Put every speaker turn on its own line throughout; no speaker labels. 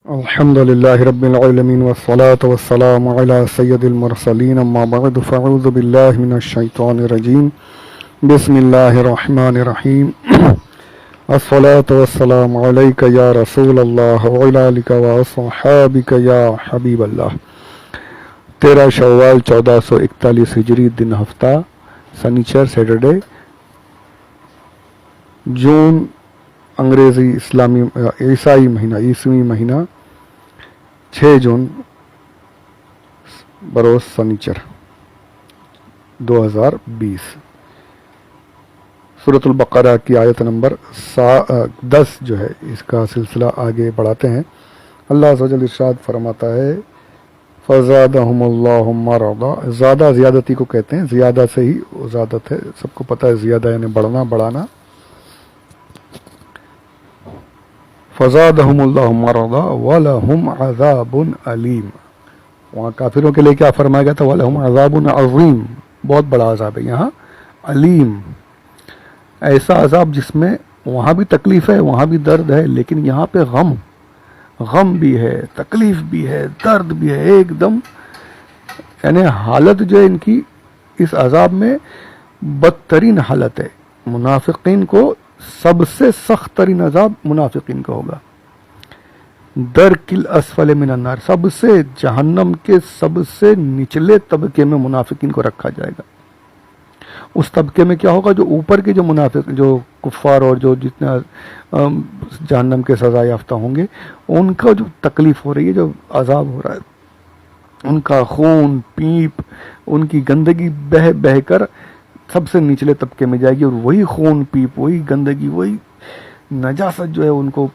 الحمد لله رب العالمين والصلاة والسلام على سيد المرسلين أما بعد فأعوذ بالله من الشيطان الرجيم بسم الله الرحمن الرحيم الصلاة والسلام عليك يا رسول الله وعلى آلك وأصحابك يا حبيب الله 13 شوال 1441 ہجری دن ہفتہ سنیچر سیٹرڈے جون انگریزی اسلامی عیسوی مہینہ 6 جون بروز سنیچر 2020 سورۃ البقرہ کی آیت نمبر 10 جو ہے اس کا سلسلہ آگے بڑھاتے ہیں۔ اللہ عز و جل ارشاد فرماتا ہے فزادہم اللہ مرضا، زیادہ زیادتی کو کہتے ہیں، زیادہ سے ہی زیادت ہے، سب کو پتہ ہے زیادہ یعنی بڑھنا بڑھانا۔ فزادہم اللہ مرضا ولہم عذاب علیم، وہاں کافروں کے لیے کیا فرمایا گیا تھا؟ ولہم عذاب عظیم، بہت بڑا عذاب ہے، یہاں علیم، ایسا عذاب جس میں وہاں بھی تکلیف ہے، وہاں بھی درد ہے، لیکن یہاں پہ غم بھی ہے، تکلیف بھی ہے، درد بھی ہے، ایک دم یعنی حالت جو ہے ان کی اس عذاب میں بدترین حالت ہے۔ منافقین کو سب سے سخت ترین عذاب منافقین کا ہوگا، درک الاسفل من النار، سب سے جہنم کے سب سے نچلے طبقے میں منافقین کو رکھا جائے گا۔ اس طبقے میں کیا ہوگا؟ جو اوپر کے جو منافق، جو کفار اور جو جتنا جہنم کے سزا یافتہ ہوں گے، ان کا جو تکلیف ہو رہی ہے، جو عذاب ہو رہا ہے، ان کا خون پیپ، ان کی گندگی بہہ بہہ کر سب سے نچلے طبقے میں جائے گی، اور وہی خون پیپ، وہی گندگی، وہی نجاست جو ہے ان کو،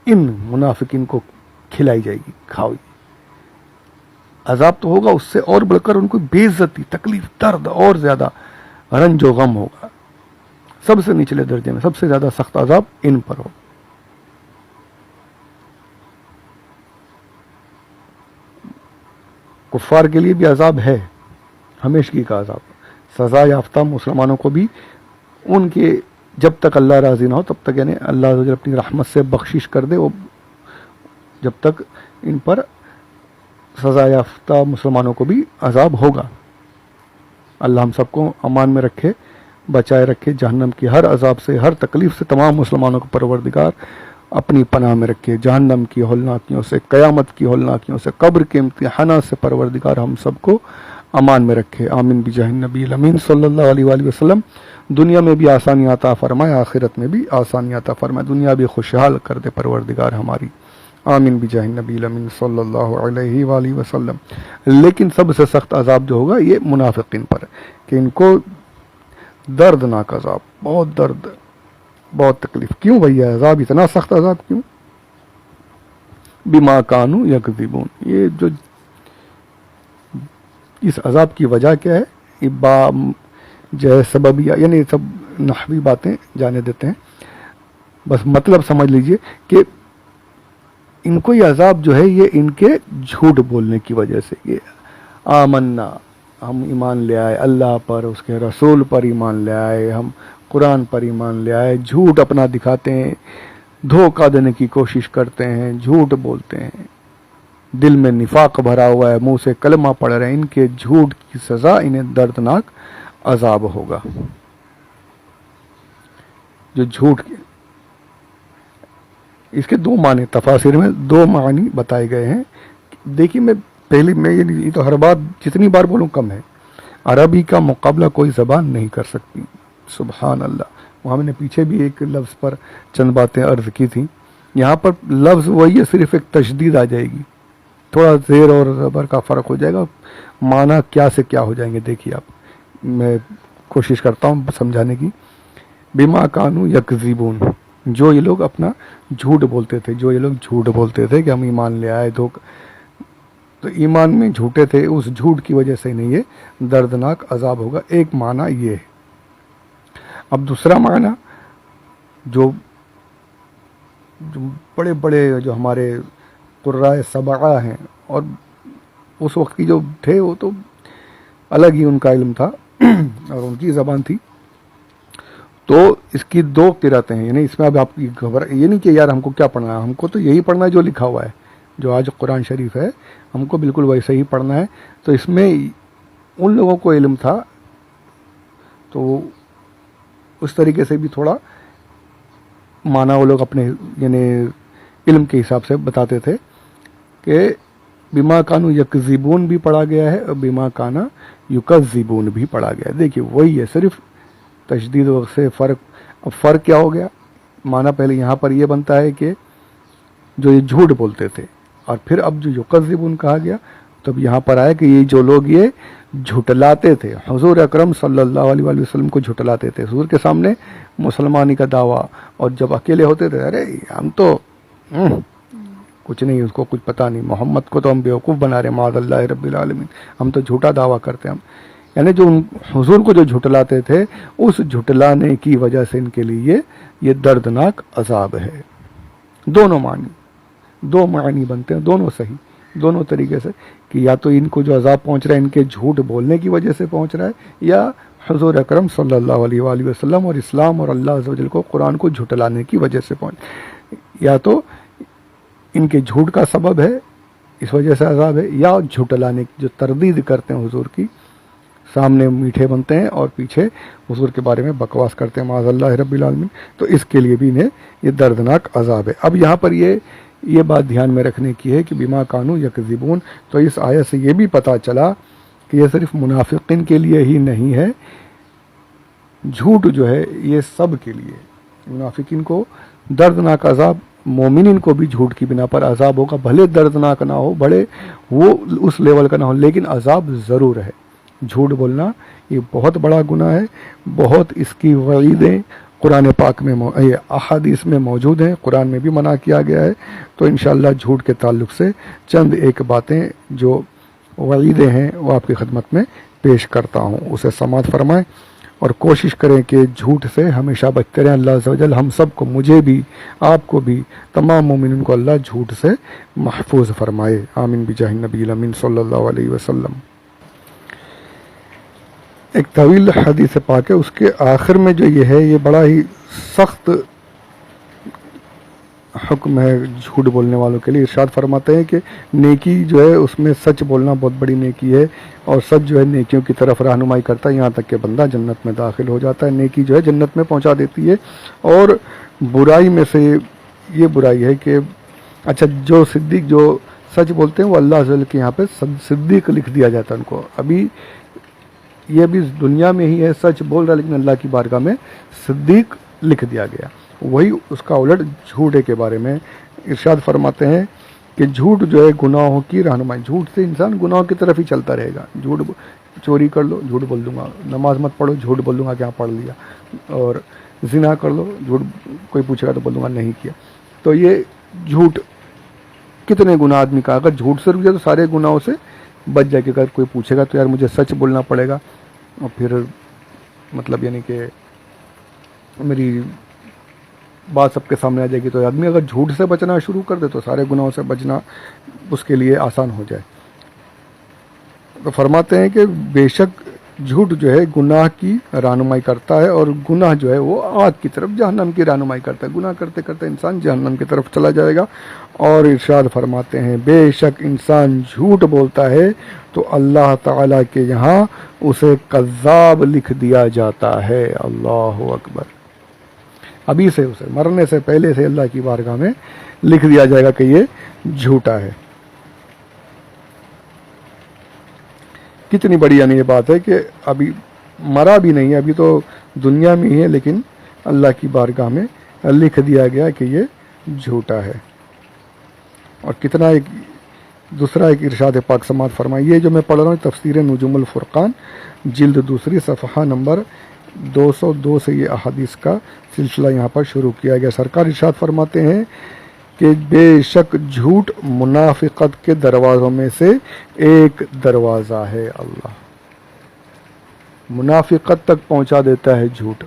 ان منافقین کو کھلائی جائے گی، کھاؤ گی۔ عذاب تو ہوگا، اس سے اور بڑھ کر ان کو بے عزتی، تکلیف، درد اور زیادہ رنج و غم ہوگا، سب سے نچلے درجے میں سب سے زیادہ سخت عذاب ان پر ہوگا۔ کفار کے لیے بھی عذاب ہے، ہمیشگی کا عذاب، سزا یافتہ مسلمانوں کو بھی ان کے جب تک اللہ راضی نہ ہو تب تک، یعنی اللہ عز و جل اپنی رحمت سے بخشش کر دے، وہ جب تک ان پر سزا یافتہ مسلمانوں کو بھی عذاب ہوگا۔ اللہ ہم سب کو امان میں رکھے، بچائے رکھے جہنم کی ہر عذاب سے، ہر تکلیف سے، تمام مسلمانوں کو پروردگار اپنی پناہ میں رکھے، جہنم کی ہولناکیوں سے، قیامت کی ہولناکیوں سے، قبر کے امتحانات سے پروردگار ہم سب کو امان میں رکھے، آمین بجاہ النبی الامین صلی اللہ علیہ وآلہ وسلم۔ دنیا میں بھی آسانی عطا فرمائے، آخرت میں بھی آسانی عطا فرمائے، دنیا بھی خوشحال کر دے پروردگار ہماری، آمین بجاہ النبی الامین صلی اللہ علیہ وآلہ وسلم۔ لیکن سب سے سخت عذاب جو ہوگا یہ منافقین پر ہے، کہ ان کو دردناک عذاب، بہت درد، بہت تکلیف۔ کیوں بھیا عذاب اتنا سخت عذاب کیوں؟ بما کانوا یکذبون، یہ جو اس عذاب کی وجہ کیا ہے؟ یہ جو ہے سببیہ، یعنی سب نحوی باتیں جانے دیتے ہیں، بس مطلب سمجھ لیجئے کہ ان کو یہ عذاب جو ہے یہ ان کے جھوٹ بولنے کی وجہ سے، یہ آمنا، ہم ایمان لے آئے اللہ پر، اس کے رسول پر ایمان لے آئے، ہم قرآن پر ایمان لے آئے، جھوٹ اپنا دکھاتے ہیں، دھوکہ دینے کی کوشش کرتے ہیں، جھوٹ بولتے ہیں، دل میں نفاق بھرا ہوا ہے، منہ سے کلمہ پڑھ رہے ہیں، ان کے جھوٹ کی سزا انہیں دردناک عذاب ہوگا۔ جو جھوٹ کے اس کے دو معنی، تفاسیر میں دو معنی بتائے گئے ہیں۔ دیکھیے میں یہ تو ہر بات جتنی بار بولوں کم ہے، عربی کا مقابلہ کوئی زبان نہیں کر سکتی، سبحان اللہ۔ وہاں میں نے پیچھے بھی ایک لفظ پر چند باتیں عرض کی تھیں، یہاں پر لفظ وہی ہے، صرف ایک تشدید آ جائے گی، تھوڑا زیر اور زبر کا فرق ہو جائے گا، معنی کیا سے کیا ہو جائیں گے۔ دیکھیے آپ، میں کوشش کرتا ہوں سمجھانے کی۔ بما کانوا یکذبون، جو یہ لوگ اپنا جھوٹ بولتے تھے، جو یہ لوگ جھوٹ بولتے تھے کہ ہم ایمان لے آئے، تو ایمان میں جھوٹے تھے، اس جھوٹ کی وجہ سے نہیں، یہ دردناک عذاب ہوگا۔ ایک معنی یہ ہے۔ اب دوسرا معنی، جو بڑے بڑے جو ہمارے قراء سبعہ ہیں، اور اس وقت کی جو تھے وہ تو الگ ہی ان کا علم تھا اور ان کی زبان تھی، تو اس کی دو قراتیں ہیں، یعنی اس میں اب آپ کی یہ نہیں کہ یار ہم کو کیا پڑھنا ہے، ہم کو تو یہی پڑھنا ہے جو لکھا ہوا ہے، جو آج قرآن شریف ہے ہم کو بالکل ویسے ہی پڑھنا ہے۔ تو اس میں ان لوگوں کو علم تھا تو اس طریقے سے بھی تھوڑا معنی وہ لوگ اپنے یعنی علم کے حساب سے بتاتے تھے کہ بما کانو یکذبون بھی پڑھا گیا ہے اور بما کانا یکذبون بھی پڑھا گیا ہے۔ دیکھیے وہی ہے، صرف تشدید سے فرق۔ اب فرق کیا ہو گیا؟ معنی پہلے یہاں پر یہ بنتا ہے کہ جو یہ جھوٹ بولتے تھے، اور پھر اب جو یکذبون کہا گیا تب یہاں پر آیا کہ یہ جو لوگ یہ جھٹلاتے تھے، حضور اکرم صلی اللہ علیہ وآلہ وسلم کو جھٹلاتے تھے، حضور کے سامنے مسلمانی کا دعویٰ، اور جب اکیلے ہوتے تھے ارے ہم تو کچھ نہیں، اس کو کچھ پتہ نہیں، محمد کو تو ہم بیوقوف بنا رہے ہیں، معاذ اللہ رب العالمین، ہم تو جھوٹا دعویٰ کرتے ہیں ہم، یعنی جو حضور کو جو جھٹلاتے تھے اس جھٹلانے کی وجہ سے ان کے لیے یہ دردناک عذاب ہے۔ دونوں معنی، دو معنی بنتے ہیں، دونوں صحیح، دونوں طریقے سے، کہ یا تو ان کو جو عذاب پہنچ رہا ہے ان کے جھوٹ بولنے کی وجہ سے پہنچ رہا ہے، یا حضور اکرم صلی اللہ علیہ وآلہ وسلم اور اسلام اور اللہ عز و جل کو قرآن کو جھٹلانے کی وجہ سے یا تو ان کے جھوٹ کا سبب ہے اس وجہ سے عذاب ہے، یا جھٹلانے کی جو تردید کرتے ہیں حضور کی، سامنے میٹھے بنتے ہیں اور پیچھے حضور کے بارے میں بکواس کرتے ہیں معاذ اللہ رب العالمین، تو اس کے لیے بھی انہیں یہ دردناک عذاب ہے۔ اب یہاں پر یہ بات دھیان میں رکھنے کی ہے کہ بما کانو یکذبون، تو اس آیت سے یہ بھی پتہ چلا کہ یہ صرف منافقین کے لیے ہی نہیں ہے، جھوٹ جو ہے یہ سب کے لیے، منافقین کو دردناک عذاب، مومنین کو بھی جھوٹ کی بنا پر عذاب ہوگا، بھلے دردناک نہ ہو، بڑے وہ اس لیول کا نہ ہو، لیکن عذاب ضرور ہے۔ جھوٹ بولنا یہ بہت بڑا گناہ ہے، بہت اس کی وعیدیں قرآن پاک میں احادیث میں موجود ہیں، قرآن میں بھی منع کیا گیا ہے۔ تو انشاءاللہ جھوٹ کے تعلق سے چند ایک باتیں جو وعیدیں ہیں وہ آپ کی خدمت میں پیش کرتا ہوں، اسے سماعت فرمائیں اور کوشش کریں کہ جھوٹ سے ہمیشہ بچتے رہیں۔ اللہ عز و جل ہم سب کو، مجھے بھی، آپ کو بھی، تمام مومنین کو اللہ جھوٹ سے محفوظ فرمائے، آمین بجاہ النبی الامین صلی اللہ علیہ وسلم۔ ایک طویل حدیث پاک ہے، اس کے آخر میں جو یہ ہے یہ بڑا ہی سخت حکم ہے جھوٹ بولنے والوں کے لیے۔ ارشاد فرماتے ہیں کہ نیکی جو ہے اس میں سچ بولنا بہت بڑی نیکی ہے، اور سچ جو ہے نیکیوں کی طرف رہنمائی کرتا ہے، یہاں تک کہ بندہ جنت میں داخل ہو جاتا ہے۔ نیکی جو ہے جنت میں پہنچا دیتی ہے، اور برائی میں سے یہ برائی ہے کہ اچھا جو صدیق جو سچ بولتے ہیں وہ اللہ عز و جل کے یہاں پہ صدیق لکھ دیا جاتا ہے ان کو، ابھی یہ بھی دنیا میں ہی ہے، سچ بول رہا ہے لیکن اللہ کی بارگاہ میں صدیق لکھ دیا گیا۔ وہی اس کا الٹ جھوٹے کے بارے میں ارشاد فرماتے ہیں کہ جھوٹ جو ہے گناہوں کی رہنمائی، جھوٹ سے انسان گناہوں کی طرف ہی چلتا رہے گا۔ چوری کر لو، جھوٹ بول دوں گا، نماز مت پڑھو، جھوٹ بول دوں گا کہ ہاں پڑھ لیا، اور زنا کر لو، جھوٹ کوئی پوچھے گا تو بول دوں گا نہیں کیا۔ تو یہ جھوٹ کتنے گناہ آدمی کا، اگر جھوٹ سے رک جائے تو سارے گناہوں سے بچ جائے، کہ اگر کوئی پوچھے گا تو یار مجھے سچ بولنا پڑے گا، اور پھر مطلب یعنی کہ میری بات سب کے سامنے آ جائے گی، تو آدمی اگر جھوٹ سے بچنا شروع کر دے تو سارے گناہوں سے بچنا اس کے لیے آسان ہو جائے۔ تو فرماتے ہیں کہ بے شک جھوٹ جو ہے گناہ کی رہنمائی کرتا ہے، اور گناہ جو ہے وہ آگ کی طرف، جہنم کی رہنمائی کرتا ہے، گناہ کرتے کرتے انسان جہنم کی طرف چلا جائے گا۔ اور ارشاد فرماتے ہیں بے شک انسان جھوٹ بولتا ہے تو اللہ تعالیٰ کے یہاں اسے کذاب لکھ دیا جاتا ہے۔ اللہ اکبر، ابھی سے اسے مرنے سے پہلے سے اللہ کی بارگاہ میں لکھ دیا جائے گا کہ یہ جھوٹا ہے۔ کتنی بڑی یعنی یہ بات ہے کہ ابھی مرا بھی نہیں ہے، ابھی تو دنیا میں ہی ہے، لیکن اللہ کی بارگاہ میں لکھ دیا گیا کہ یہ جھوٹا ہے۔ اور کتنا ایک دوسرا ایک ارشاد پاک سماعت فرمائیے جو میں پڑھ رہا ہوں، تفسیر نجوم الفرقان جلد دوسری صفحہ نمبر 202 سے یہ احادیث کا سلسلہ یہاں پر شروع کیا گیا۔ سرکار ارشاد فرماتے ہیں کہ بے شک جھوٹ منافقت کے دروازوں میں سے ایک دروازہ ہے۔ اللہ، منافقت تک پہنچا دیتا ہے جھوٹ۔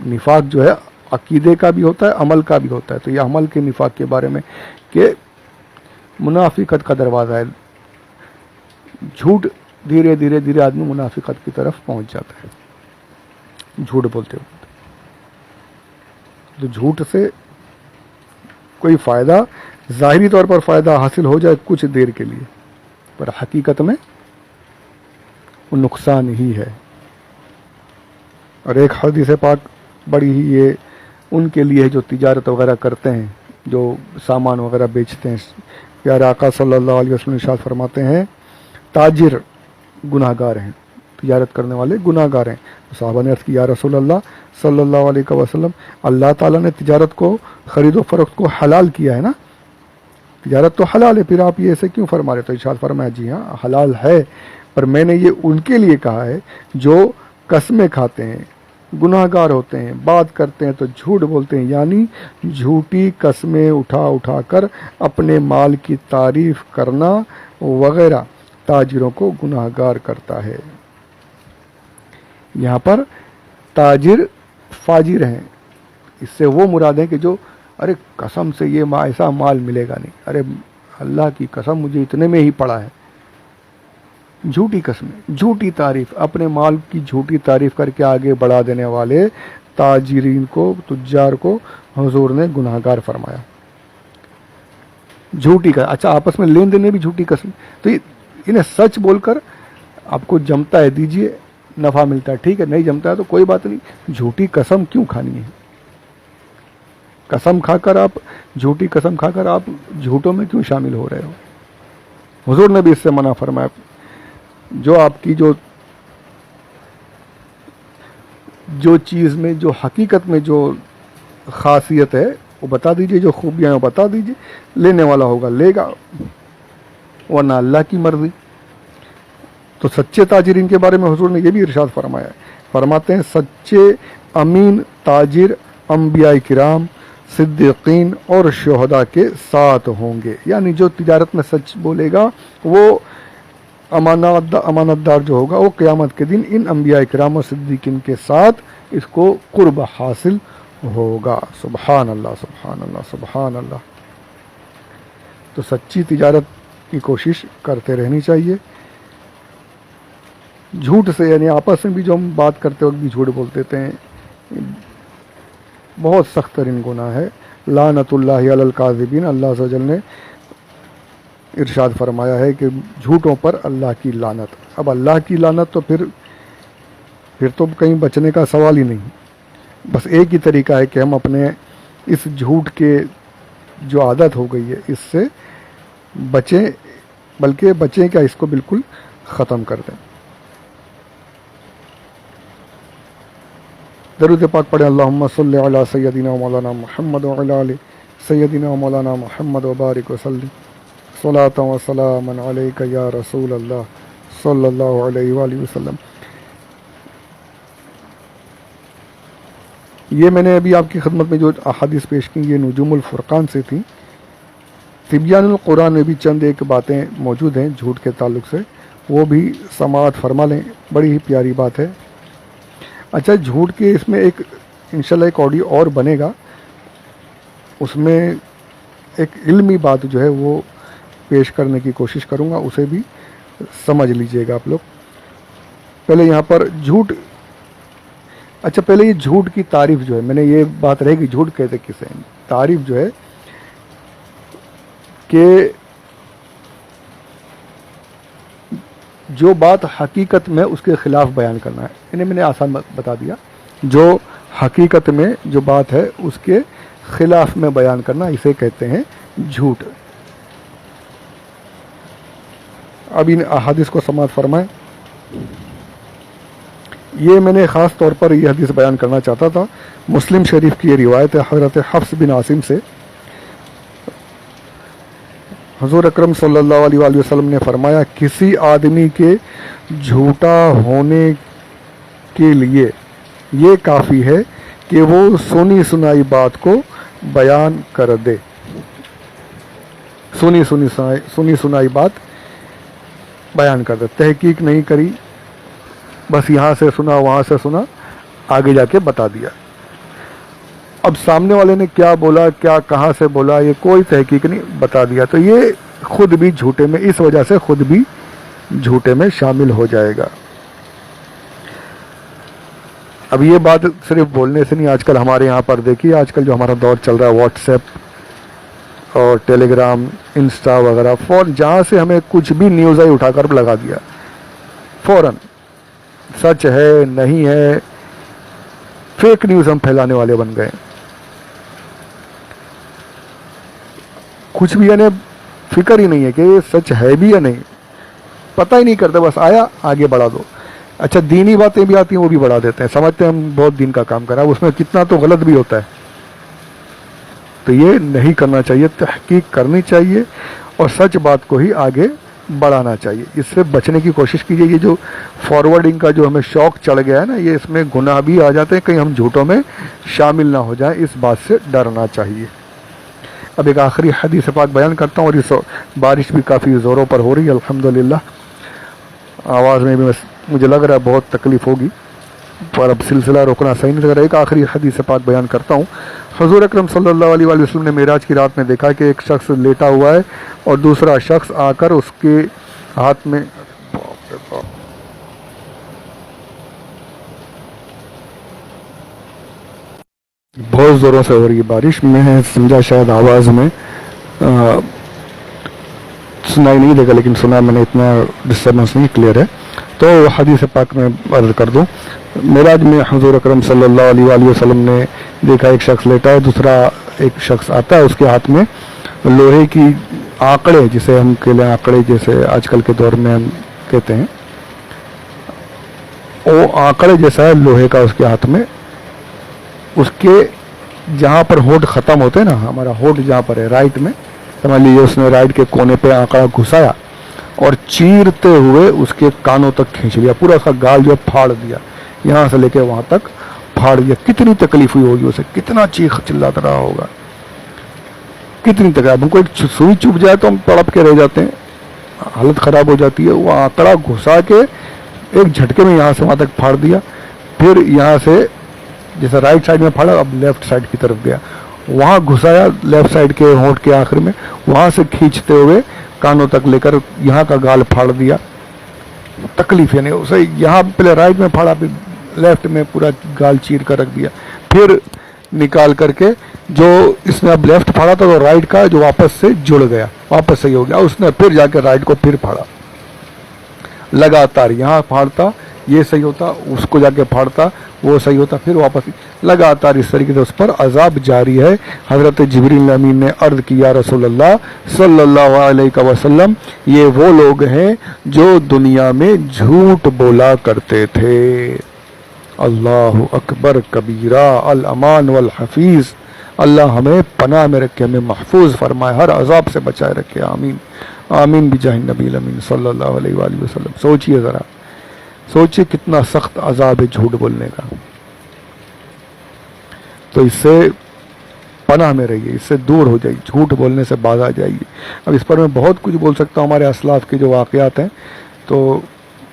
نفاق جو ہے عقیدے کا بھی ہوتا ہے، عمل کا بھی ہوتا ہے، تو یہ عمل کے نفاق کے بارے میں کہ منافقت کا دروازہ ہے، جھوٹ دھیرے دھیرے دھیرے آدمی منافقت کی طرف پہنچ جاتا ہے جھوٹ بولتے ہوئے۔ تو جھوٹ سے کوئی فائدہ ظاہری طور پر فائدہ حاصل ہو جائے کچھ دیر کے لیے، پر حقیقت میں وہ نقصان ہی ہے۔ اور ایک حدیث پاک بڑی ہی یہ ان کے لیے جو تجارت وغیرہ کرتے ہیں، جو سامان وغیرہ بیچتے ہیں، پیارے آقا صلی اللہ علیہ وسلم ارشاد فرماتے ہیں تاجر گناہ گار ہیں، تجارت کرنے والے گناہ گار ہیں۔ صحابہ نے عرض کی یا رسول اللہ صلی اللہ علیہ وسلم، اللہ تعالیٰ نے تجارت کو، خرید و فروخت کو حلال کیا ہے نا، تجارت تو حلال ہے، پھر آپ یہ ایسے کیوں فرما رہے؟ تو ارشاد فرمایا جی ہاں حلال ہے، پر میں نے یہ ان کے لیے کہا ہے جو قسمیں کھاتے ہیں، گناہ گار ہوتے ہیں، بات کرتے ہیں تو جھوٹ بولتے ہیں، یعنی جھوٹی قسمیں اٹھا کر اپنے مال کی تعریف کرنا وغیرہ تاجروں کو گناہ گار کرتا ہے۔ یہاں پر تاجر فاجر ہیں، اس سے وہ مراد ہے کہ جو ارے قسم سے یہ ایسا مال ملے گا نہیں، ارے اللہ کی قسم مجھے اتنے میں ہی پڑا ہے، جھوٹی قسمیں، جھوٹی تعریف، اپنے مال کی جھوٹی تعریف کر کے آگے بڑھا دینے والے تاجرین کو، تجار کو حضور نے گناہ گار فرمایا۔ جھوٹی کا اچھا آپس میں لین دین میں بھی جھوٹی قسم، تو انہیں سچ بول کر آپ کو جمتا ہے دیجئے، نفع ملتا ہے، ٹھیک ہے، نہیں جمتا ہے تو کوئی بات نہیں، جھوٹی قسم کیوں کھانی ہے؟ قسم کھا کر آپ، جھوٹی قسم کھا کر آپ جھوٹوں میں کیوں شامل ہو رہے ہو؟ حضور نے بھی اس سے منع فرمایا۔ جو آپ کی جو چیز میں، جو حقیقت میں جو خاصیت ہے وہ بتا دیجئے، جو خوبیاں ہیں وہ بتا دیجئے، لینے والا ہوگا لے گا، ورنہ اللہ کی مرضی۔ تو سچے تاجرین کے بارے میں حضور نے یہ بھی ارشاد فرمایا ہے، فرماتے ہیں سچے امین تاجر انبیاء کرام، صدیقین اور شہداء کے ساتھ ہوں گے، یعنی جو تجارت میں سچ بولے گا وہ امانت دار جو ہوگا وہ قیامت کے دن ان انبیاء کرام اور صدیقین کے ساتھ اس کو قرب حاصل ہوگا۔ سبحان اللہ سبحان اللہ سبحان اللہ۔ تو سچی تجارت کی کوشش کرتے رہنی چاہیے۔ جھوٹ سے یعنی آپس میں بھی جو ہم بات کرتے وقت بھی جھوٹ بول دیتے ہیں، بہت سخت ترین گناہ ہے۔ لعنت اللہ علی الکاذبین، اللہ عز و جل نے ارشاد فرمایا ہے کہ جھوٹوں پر اللہ کی لعنت۔ اب اللہ کی لعنت تو پھر تو کہیں بچنے کا سوال ہی نہیں۔ بس ایک ہی طریقہ ہے کہ ہم اپنے اس جھوٹ کے جو عادت ہو گئی ہے اس سے بچیں، بلکہ بچیں کیا اس کو بالکل ختم کر دیں۔ درود پاک پڑھیں، اللہم صلی علی سیدنا و مولانا محمد وعلی آل سیدنا و مولانا محمد وبارک وسلم، صلاۃ و سلام علیک یا رسول اللہ صلی اللہ علیہ وآلہ وسلم۔ یہ میں نے ابھی آپ کی خدمت میں جو احادیث پیش کی یہ نجوم الفرقان سے تھیں۔ تبیان القرآن میں بھی چند ایک باتیں موجود ہیں جھوٹ کے تعلق سے، وہ بھی سماعت فرما لیں، بڑی ہی پیاری بات ہے۔ اچھا جھوٹ کے اس میں ایک انشاءاللہ ایک آڈیو اور بنے گا، اس میں ایک علمی بات جو ہے وہ پیش کرنے کی کوشش کروں گا، اسے بھی سمجھ لیجئے گا آپ لوگ۔ پہلے یہاں پر جھوٹ، اچھا پہلے یہ جھوٹ کی تعریف جو ہے، میں نے یہ بات رہے گی جھوٹ کہتے کسے ہیں، تعریف جو ہے کہ جو بات حقیقت میں اس کے خلاف بیان کرنا ہے، انہیں میں نے آسان بتا دیا، جو حقیقت میں جو بات ہے اس کے خلاف میں بیان کرنا، اسے کہتے ہیں جھوٹ۔ اب ان احادیث کو سماعت فرمائیں۔ یہ میں نے خاص طور پر یہ حدیث بیان کرنا چاہتا تھا، مسلم شریف کی یہ روایت ہے حضرت حفص بن عاصم سے، حضور اکرم صلی اللہ علیہ وآلہ وسلم نے فرمایا کسی آدمی کے جھوٹا ہونے کے لیے یہ کافی ہے کہ وہ سنی سنائی بات کو بیان کر دے۔ سنی سنائی بات بیان کر دے، تحقیق نہیں کری، بس یہاں سے سنا وہاں سے سنا، آگے جا کے بتا دیا۔ اب سامنے والے نے کیا بولا، کیا کہاں سے بولا، یہ کوئی تحقیق نہیں، بتا دیا، تو یہ خود بھی جھوٹے میں، اس وجہ سے خود بھی جھوٹے میں شامل ہو جائے گا۔ اب یہ بات صرف بولنے سے نہیں، آج کل ہمارے یہاں پر دیکھیے، آج کل جو ہمارا دور چل رہا ہے واٹس ایپ اور ٹیلی گرام، انسٹا وغیرہ، فوراً جہاں سے ہمیں کچھ بھی نیوز آئی اٹھا کر لگا دیا، فوراً سچ ہے نہیں ہے، فیک نیوز ہم پھیلانے والے بن گئے، کچھ بھی یعنی فکر ہی نہیں ہے کہ یہ سچ ہے بھی یا نہیں، پتہ ہی نہیں کرتے، بس آیا آگے بڑھا دو۔ اچھا دینی باتیں بھی آتی ہیں وہ بھی بڑھا دیتے ہیں، سمجھتے ہیں ہم بہت دین کا کام کر رہا ہے، اس میں کتنا تو غلط بھی ہوتا ہے، تو یہ نہیں کرنا چاہیے، تحقیق کرنی چاہیے اور سچ بات کو ہی آگے بڑھانا چاہیے، اس سے بچنے کی کوشش کیجیے۔ یہ جو فارورڈنگ کا جو ہمیں شوق چڑھ گیا ہے نا، یہ اس میں گناہ بھی آ جاتے ہیں، کہیں ہم جھوٹوں میں شامل نہ ہو جائیں، اس بات سے ڈرنا چاہیے۔ اب ایک آخری حدیث پاک بیان کرتا ہوں، اور اس بارش بھی کافی زوروں پر ہو رہی ہے الحمدللہ، آواز میں بھی مجھے لگ رہا ہے بہت تکلیف ہوگی، پر اب سلسلہ روکنا صحیح نہیں لگ رہا۔ ایک آخری حدیث پاک بیان کرتا ہوں۔ حضور اکرم صلی اللہ علیہ وآلہ وسلم نے معراج کی رات میں دیکھا کہ ایک شخص لیٹا ہوا ہے اور دوسرا شخص آ کر اس کے ہاتھ میں بہت زوروں سے ہو رہی ہے بارش، میں سمجھا شاید آواز میں سنائی نہیں دے گا، لیکن سنا میں نے، اتنا ڈسٹربنس نہیں، کلیئر ہے۔ تو حدیث پاک میں عرض کر دوں، معراج میں حضور اکرم صلی اللہ علیہ وآلہ وسلم نے دیکھا ایک شخص لیٹا ہے، دوسرا ایک شخص آتا ہے، اس کے ہاتھ میں لوہے کی آنکڑے، جسے ہم کہلیں آنکڑے، جیسے آج کل کے دور میں ہم کہتے ہیں، وہ آنکڑے جیسا ہے لوہے کا اس کے ہاتھ میں، اس کے جہاں پر ہونٹ ختم ہوتے ہیں نا، ہمارا ہونٹ جہاں پر ہے رائٹ میں، سمجھ لیجیے اس نے رائٹ کے کونے پہ آنکڑا گھسایا اور چیرتے ہوئے اس کے کانوں تک کھینچ لیا، پورا اس کا گال جو پھاڑ دیا، یہاں سے لے کے وہاں تک پھاڑ دیا۔ کتنی تکلیف ہوئی ہوگی اسے، کتنا چیخ چلاتا رہا ہوگا، کتنی تکلیف۔ ہم کو ایک سوئی چپ جائے تو ہم تڑپ کے رہ جاتے ہیں، حالت خراب ہو جاتی ہے۔ وہ آنکڑا گھسا کے ایک جھٹکے میں یہاں سے وہاں تک پھاڑ دیا، پھر یہاں سے جیسے رائٹ سائڈ میں پھاڑا، اب لیفٹ سائڈ کی طرف گیا، وہاں گھسایا لیفٹ سائڈ کے ہونٹ کے آخر میں، وہاں سے کھینچتے ہوئے کانوں تک لے کر یہاں کا گال پھاڑ دیا۔ تکلیف یعنی اسے یہاں پہلے رائٹ میں پھاڑا، پھر لیفٹ میں پورا گال چیر کر رکھ دیا، پھر نکال کر کے جو اس نے اب لیفٹ پھاڑا تھا تو رائٹ کا جو واپس سے جڑ گیا، واپس صحیح ہو گیا، اس نے پھر جا کے رائٹ کو پھر پھاڑا، لگاتار یہاں پھاڑتا یہ صحیح ہوتا، اس کو جا کے پھاڑتا وہ صحیح ہوتا، پھر واپس لگاتار اس طریقے سے اس پر عذاب جاری ہے۔ حضرت جبریل امین نے عرض کیا رسول اللہ صلی اللہ علیہ وسلم، یہ وہ لوگ ہیں جو دنیا میں جھوٹ بولا کرتے تھے۔ اللہ اکبر کبیرہ، الامان والحفیظ، اللہ ہمیں پناہ میں رکھے، ہمیں محفوظ فرمائے، ہر عذاب سے بچائے رکھے، آمین آمین بجاہ نبی الامین صلی اللہ علیہ وآلہ وسلم۔ سوچئے ذرا، سوچئے کتنا سخت عذاب ہے جھوٹ بولنے کا، تو اس سے پناہ میں رہیے، اس سے دور ہو جائیے، جھوٹ بولنے سے باز آ جائیے۔ اب اس پر میں بہت کچھ بول سکتا ہوں، ہمارے اسلاف کے جو واقعات ہیں، تو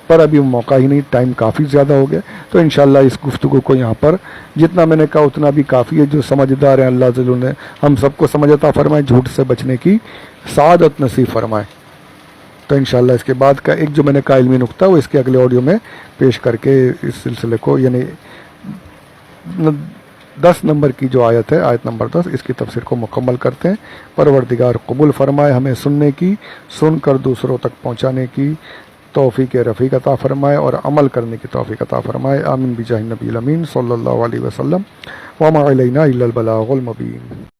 پر ابھی موقع ہی نہیں، ٹائم کافی زیادہ ہو گیا، تو انشاءاللہ اس گفتگو کو یہاں پر جتنا میں نے کہا اتنا بھی کافی ہے۔ جو سمجھدار ہیں اللہ جل نے ہم سب کو سمجھ عطا فرمائے، جھوٹ سے بچنے کی سعادت نصیب فرمائے۔ تو انشاءاللہ اس کے بعد کا ایک جو میں نے کہا علمی نقطہ، وہ اس کے اگلے آڈیو میں پیش کر کے اس سلسلے کو، یعنی 10 نمبر کی جو آیت ہے، آیت نمبر 10، اس کی تفسیر کو مکمل کرتے ہیں۔ پروردگار قبول فرمائے، ہمیں سننے کی، سن کر دوسروں تک پہنچانے کی توفیق رفیق عطا فرمائے اور عمل کرنے کی توفیق عطا فرمائے، آمین بجاہ نبی الامین صلی اللہ علیہ وسلم۔ وما علینا الا البلاغ المبین۔